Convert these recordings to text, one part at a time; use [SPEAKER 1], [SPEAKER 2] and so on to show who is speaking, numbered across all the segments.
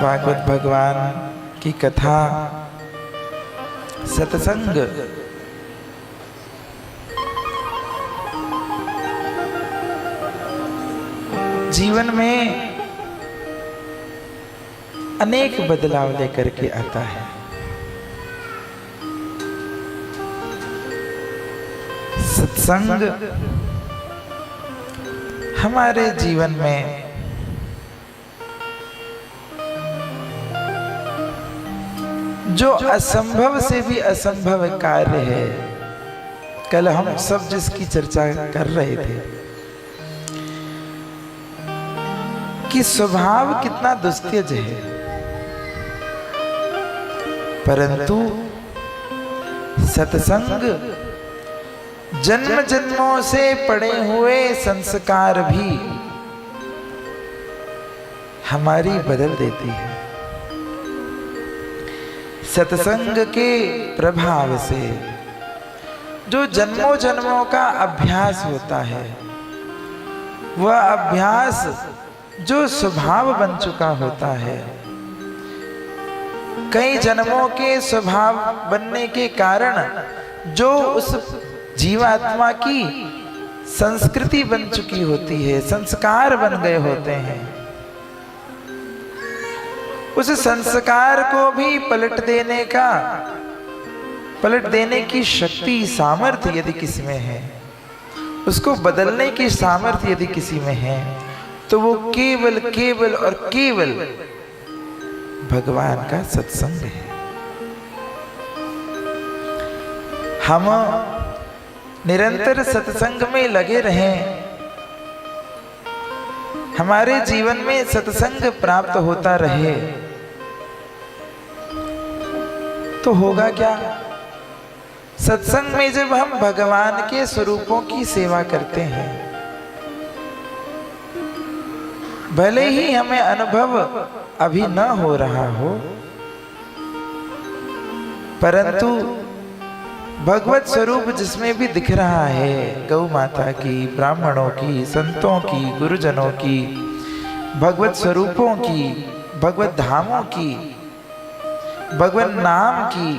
[SPEAKER 1] भागवत भगवान की कथा, सत्संग जीवन में अनेक बदलाव लेकर के आता है। सत्संग हमारे जीवन में जो असंभव से भी असंभव कार्य है, कल हम सब जिसकी चर्चा कर रहे थे कि स्वभाव कितना दुस्त्यज है, परंतु सत्संग जन्म जन्मों से पड़े हुए संस्कार भी हमारी बदल देती है। सत्संग के प्रभाव से जो जन्मों जन्मों का अभ्यास होता है, वह अभ्यास जो स्वभाव बन चुका होता है, कई जन्मों के स्वभाव बनने के कारण जो उस जीवात्मा की संस्कृति बन चुकी होती है, संस्कार बन गए होते हैं, उस संस्कार को भी पलट देने की शक्ति, सामर्थ्य यदि किसी में है, उसको बदलने की सामर्थ्य यदि किसी में है, तो वो केवल केवल और केवल भगवान का सत्संग है। हम निरंतर सत्संग में लगे रहें, हमारे जीवन में सत्संग प्राप्त होता रहे, तो होगा क्या? सत्संग में जब हम भगवान के स्वरूपों की सेवा करते हैं, भले ही हमें अनुभव अभी न हो रहा हो, परंतु भगवत स्वरूप जिसमें भी दिख रहा है, गौ माता की, ब्राह्मणों की, संतों की, गुरुजनों की, भगवत स्वरूपों की, भगवत धामों की, भगवत नाम की,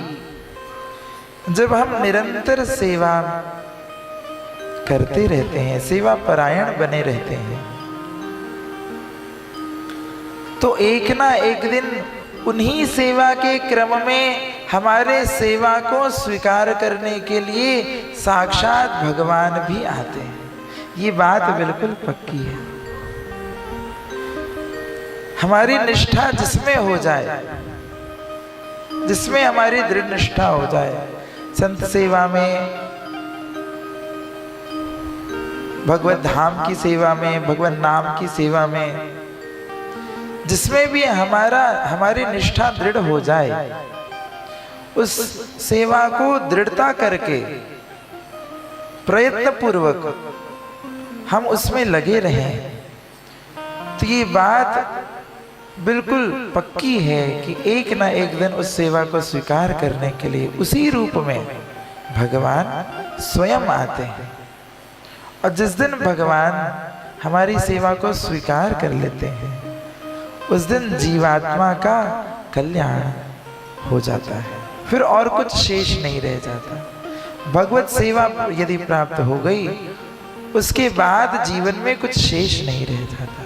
[SPEAKER 1] जब हम निरंतर सेवा करते रहते हैं, सेवा परायण बने रहते हैं, तो एक ना एक दिन उन्हीं सेवा के क्रम में हमारे सेवा को स्वीकार करने के लिए साक्षात भगवान भी आते हैं। ये बात बिल्कुल पक्की है। हमारी निष्ठा जिसमें हो जाए, जिसमें हमारी दृढ़ निष्ठा हो जाए, संत सेवा में, भगवत धाम की सेवा में, भगवत नाम की सेवा में, जिसमें भी हमारी निष्ठा दृढ़ हो जाए, उस सेवा को दृढ़ता करके प्रयत्न पूर्वक हम उसमें लगे रहें, तो ये बात बिल्कुल पक्की है कि एक ना एक दिन उस सेवा को स्वीकार करने के लिए उसी रूप में भगवान स्वयं आते हैं। और जिस दिन भगवान हमारी सेवा को स्वीकार कर लेते हैं, उस दिन जीवात्मा का कल्याण हो जाता है, फिर और कुछ शेष नहीं रह जाता। भगवत सेवा यदि प्राप्त हो गई, उसके बाद जीवन में कुछ शेष नहीं रह जाता।